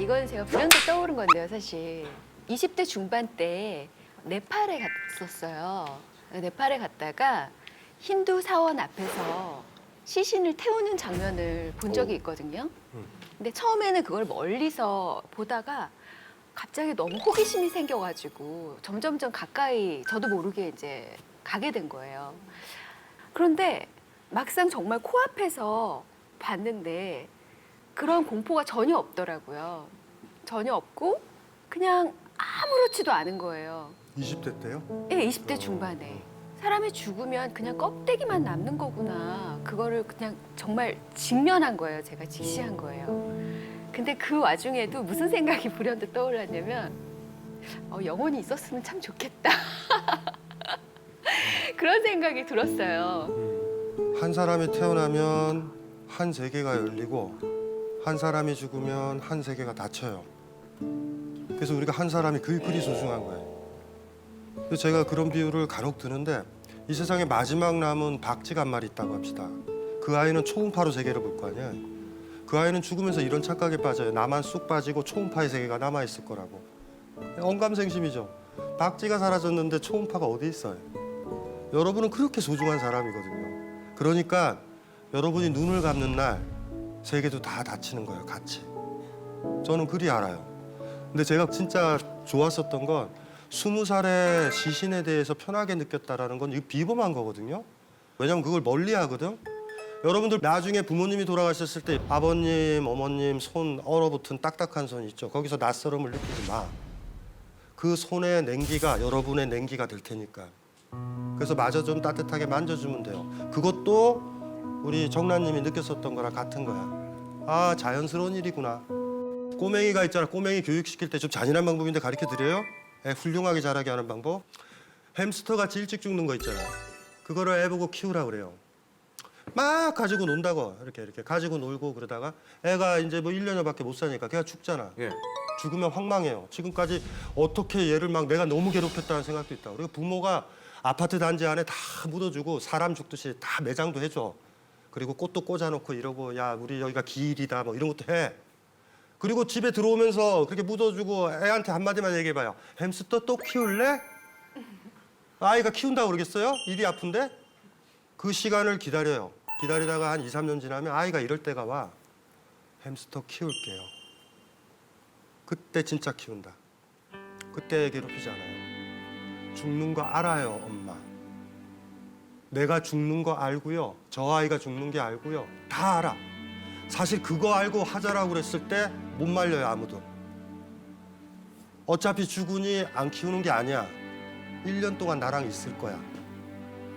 이건 제가 불현듯 떠오른 건데요, 사실. 20대 중반 때 네팔에 갔었어요. 네팔에 갔다가 힌두 사원 앞에서 시신을 태우는 장면을 본 적이 있거든요. 근데 처음에는 그걸 멀리서 보다가 갑자기 너무 호기심이 생겨가지고 점점점 가까이 저도 모르게 이제 가게 된 거예요. 그런데 막상 정말 코앞에서 봤는데 그런 공포가 전혀 없더라고요. 전혀 없고 그냥 아무렇지도 않은 거예요. 20대 때요? 예, 20대 중반에. 사람이 죽으면 그냥 껍데기만 남는 거구나. 그거를 그냥 정말 직면한 거예요. 제가 직시한 거예요. 근데 그 와중에도 무슨 생각이 불현듯 떠올랐냐면 영혼이 있었으면 참 좋겠다. 그런 생각이 들었어요. 한 사람이 태어나면 한 세계가 열리고 한 사람이 죽으면 한 세계가 닫혀요. 그래서 우리가 한 사람이 그리 소중한 거예요. 그래서 제가 그런 비유를 간혹 드는데 이 세상에 마지막 남은 박쥐가 한 마리 있다고 합시다. 그 아이는 초음파로 세계를 볼 거 아니에요. 그 아이는 죽으면서 이런 착각에 빠져요. 나만 쑥 빠지고 초음파의 세계가 남아있을 거라고. 언감생심이죠. 박쥐가 사라졌는데 초음파가 어디 있어요. 여러분은 그렇게 소중한 사람이거든요. 그러니까 여러분이 눈을 감는 날 세계도 다 닫히는 거예요. 같이. 저는 그리 알아요. 근데 제가 진짜 좋았었던 건 20살에 시신에 대해서 편하게 느꼈다라는 건 이거 비범한 거거든요. 왜냐면 그걸 멀리 하거든. 여러분들 나중에 부모님이 돌아가셨을 때 아버님, 어머님 손 얼어붙은 딱딱한 손 있죠. 거기서 낯설음을 느끼지 마. 그 손의 냉기가 여러분의 냉기가 될 테니까. 그래서 마저 좀 따뜻하게 만져주면 돼요. 그것도 우리 정란님이 느꼈었던 거랑 같은 거야. 아, 자연스러운 일이구나. 꼬맹이가 있잖아. 꼬맹이 교육시킬 때 좀 잔인한 방법인데 가르쳐 드려요. 애 훌륭하게 자라게 하는 방법. 햄스터같이 일찍 죽는 거 있잖아. 그거를 애 보고 키우라 그래요. 막 가지고 논다고 이렇게 가지고 놀고 그러다가 애가 이제 뭐 1년여밖에 못 사니까 걔가 죽잖아. 예. 죽으면 황망해요. 지금까지 어떻게 얘를 막 내가 너무 괴롭혔다는 생각도 있다. 그리고 부모가 아파트 단지 안에 다 묻어주고 사람 죽듯이 다 매장도 해줘. 그리고 꽃도 꽂아놓고 이러고 야 우리 여기가 기일이다 뭐 이런 것도 해. 그리고 집에 들어오면서 그렇게 묻어주고 애한테 한마디만 얘기해봐요. 햄스터 또 키울래? 아이가 키운다고 그러겠어요? 일이 아픈데? 그 시간을 기다려요. 기다리다가 한 2, 3년 지나면 아이가 이럴 때가 와. 햄스터 키울게요. 그때 진짜 키운다. 그때 괴롭히지 않아요. 죽는 거 알아요, 엄마. 내가 죽는 거 알고요. 저 아이가 죽는 게 알고요. 다 알아. 사실 그거 알고 하자라고 그랬을 때 못 말려요, 아무도. 어차피 죽으니 안 키우는 게 아니야. 1년 동안 나랑 있을 거야.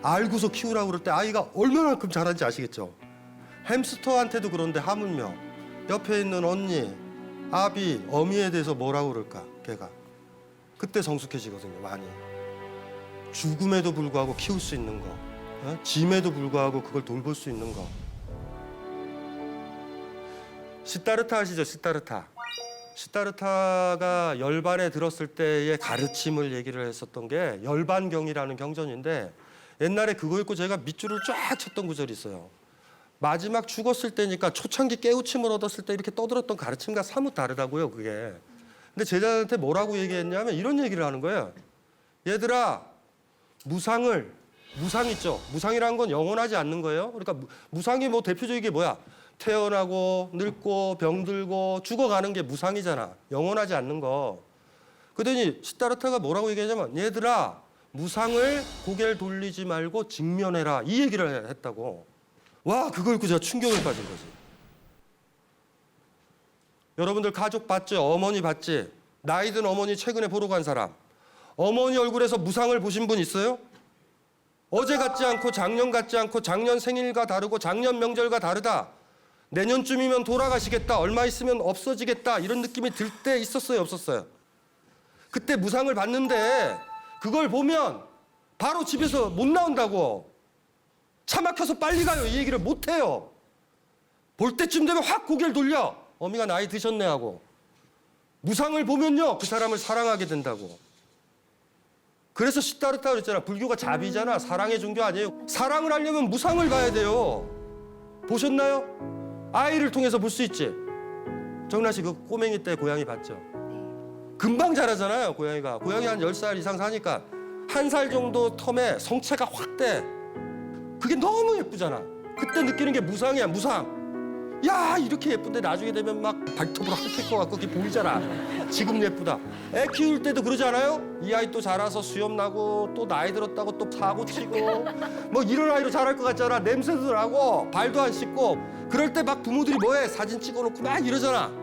알고서 키우라고 그럴 때 아이가 얼마나큼 잘하는지 아시겠죠? 햄스터한테도 그런데 하물며 옆에 있는 언니, 아비, 어미에 대해서 뭐라고 그럴까, 걔가. 그때 성숙해지거든요, 많이. 죽음에도 불구하고 키울 수 있는 거, 짐에도 불구하고 그걸 돌볼 수 있는 거. 시타르타 아시죠? 시타르타. 시타르타가 열반에 들었을 때의 가르침을 얘기를 했었던 게 열반경이라는 경전인데 옛날에 그거 읽고 제가 밑줄을 쫙 쳤던 구절이 있어요. 마지막 죽었을 때니까 초창기 깨우침을 얻었을 때 이렇게 떠들었던 가르침과 사뭇 다르다고요, 그게. 근데 제자한테 뭐라고 얘기했냐면 이런 얘기를 하는 거예요. 얘들아, 무상 있죠? 무상이라는 건 영원하지 않는 거예요. 그러니까 무상이 뭐 대표적인 게 뭐야? 태어나고 늙고 병들고 죽어가는 게 무상이잖아. 영원하지 않는 거. 그러더니 시타르타가 뭐라고 얘기하냐면 얘들아, 무상을 고개를 돌리지 말고 직면해라. 이 얘기를 했다고. 와, 그걸 읽고 제가 충격을 빠진 거지. 여러분들 가족 봤죠? 어머니 봤지? 나이 든 어머니 최근에 보러 간 사람. 어머니 얼굴에서 무상을 보신 분 있어요? 어제 같지 않고 작년 같지 않고 작년 생일과 다르고 작년 명절과 다르다. 내년쯤이면 돌아가시겠다. 얼마 있으면 없어지겠다. 이런 느낌이 들 때 있었어요? 없었어요? 그때 무상을 봤는데 그걸 보면 바로 집에서 못 나온다고. 차 막혀서 빨리 가요. 이 얘기를 못 해요. 볼 때쯤 되면 확 고개를 돌려. 어미가 나이 드셨네 하고. 무상을 보면요. 그 사람을 사랑하게 된다고. 그래서 시타르타 그랬잖아. 불교가 자비잖아. 사랑의 종교 아니에요. 사랑을 하려면 무상을 봐야 돼요. 보셨나요? 아이를 통해서 볼 수 있지. 정란 씨 그 꼬맹이 때 고양이 봤죠? 네. 금방 자라잖아요, 고양이가. 고양이 한 10살 이상 사니까 1살 정도 텀에 성체가 확 돼. 그게 너무 예쁘잖아. 그때 느끼는 게 무상이야, 무상. 야, 이렇게 예쁜데 나중에 되면 막 발톱으로 핥힐 것 같고 그게 보이잖아. 지금 예쁘다. 애 키울 때도 그러지 않아요? 이 아이 또 자라서 수염 나고 또 나이 들었다고 또 사고 치고 뭐 이런 아이로 자랄 것 같잖아. 냄새도 나고 발도 안 씻고. 그럴 때 막 부모들이 뭐해? 사진 찍어놓고 막 이러잖아.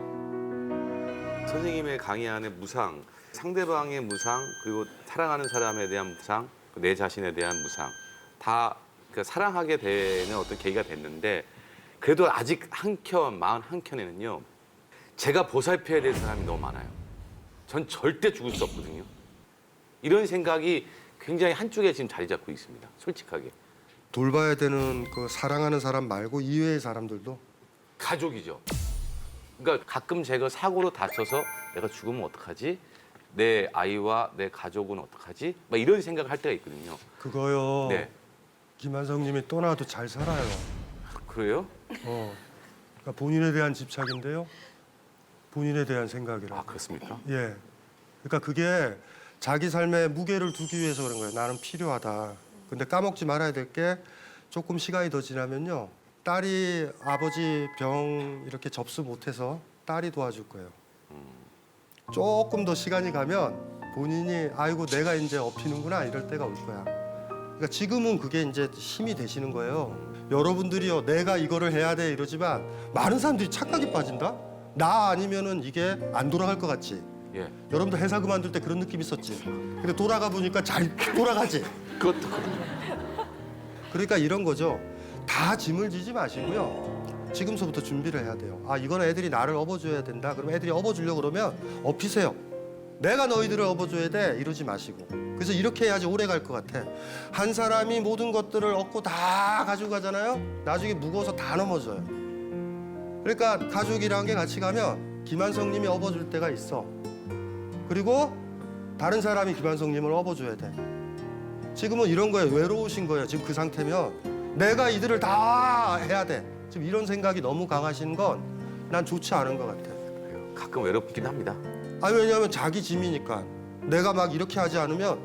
선생님의 강의 안에 무상, 상대방의 무상, 그리고 사랑하는 사람에 대한 무상, 내 자신에 대한 무상 다 그러니까 사랑하게 되는 어떤 계기가 됐는데 그래도 아직 한켠, 마음 한켠에는요. 제가 보살펴야 될 사람이 너무 많아요. 전 절대 죽을 수 없거든요. 이런 생각이 굉장히 한쪽에 지금 자리 잡고 있습니다. 솔직하게. 돌봐야 되는 그 사랑하는 사람 말고 이외의 사람들도 가족이죠. 그러니까 가끔 제가 사고로 다쳐서 내가 죽으면 어떡하지? 내 아이와 내 가족은 어떡하지? 막 이런 생각을 할 때가 있거든요. 그거요. 네. 김한성님이 떠나도 잘 살아요. 그래요? 그러니까 본인에 대한 집착인데요. 본인에 대한 생각이라. 아, 그렇습니까? 예. 그러니까 그게 자기 삶에 무게를 두기 위해서 그런 거예요. 나는 필요하다. 근데 까먹지 말아야 될 게 조금 시간이 더 지나면요. 딸이 아버지 병 이렇게 접수 못해서 딸이 도와줄 거예요. 조금 더 시간이 가면 본인이 아이고 내가 이제 업히는구나 이럴 때가 올 거야. 그러니까 지금은 그게 이제 힘이 되시는 거예요. 여러분들이요, 내가 이거를 해야 돼 이러지만 많은 사람들이 착각이 빠진다. 나 아니면은 이게 안 돌아갈 것 같지. 예. 여러분들 회사 그만둘 때 그런 느낌 있었지. 근데 돌아가 보니까 잘 돌아가지. 그것도 그렇죠. 그러니까 이런 거죠. 다 짐을 지지 마시고요. 지금서부터 준비를 해야 돼요. 아, 이건 애들이 나를 업어줘야 된다. 그럼 애들이 업어주려고 그러면 업히세요. 내가 너희들을 업어줘야 돼. 이러지 마시고. 그래서 이렇게 해야지 오래 갈 것 같아. 한 사람이 모든 것들을 얻고 다 가지고 가잖아요. 나중에 무거워서 다 넘어져요. 그러니까 가족이라는 게 같이 가면 김한성님이 업어줄 때가 있어. 그리고 다른 사람이 김한성님을 업어줘야 돼. 지금은 이런 거예요. 외로우신 거예요. 지금 그 상태면 내가 이들을 다 해야 돼. 지금 이런 생각이 너무 강하신 건 난 좋지 않은 것 같아. 그래요. 가끔 외롭긴 합니다. 아니 왜냐하면 자기 짐이니까. 내가 막 이렇게 하지 않으면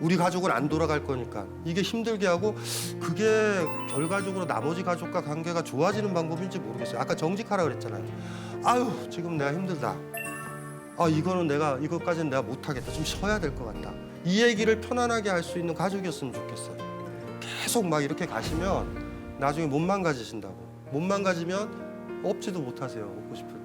우리 가족은 안 돌아갈 거니까. 이게 힘들게 하고 그게 결과적으로 나머지 가족과 관계가 좋아지는 방법인지 모르겠어요. 아까 정직하라 그랬잖아요. 아유 지금 내가 힘들다. 아 이거는 내가 이것까지는 내가 못하겠다. 좀 쉬어야 될 것 같다. 이 얘기를 편안하게 할 수 있는 가족이었으면 좋겠어요. 계속 막 이렇게 가시면 나중에 못 망가지신다고. 못 망가지면 업지도 못하세요. 먹고 싶은.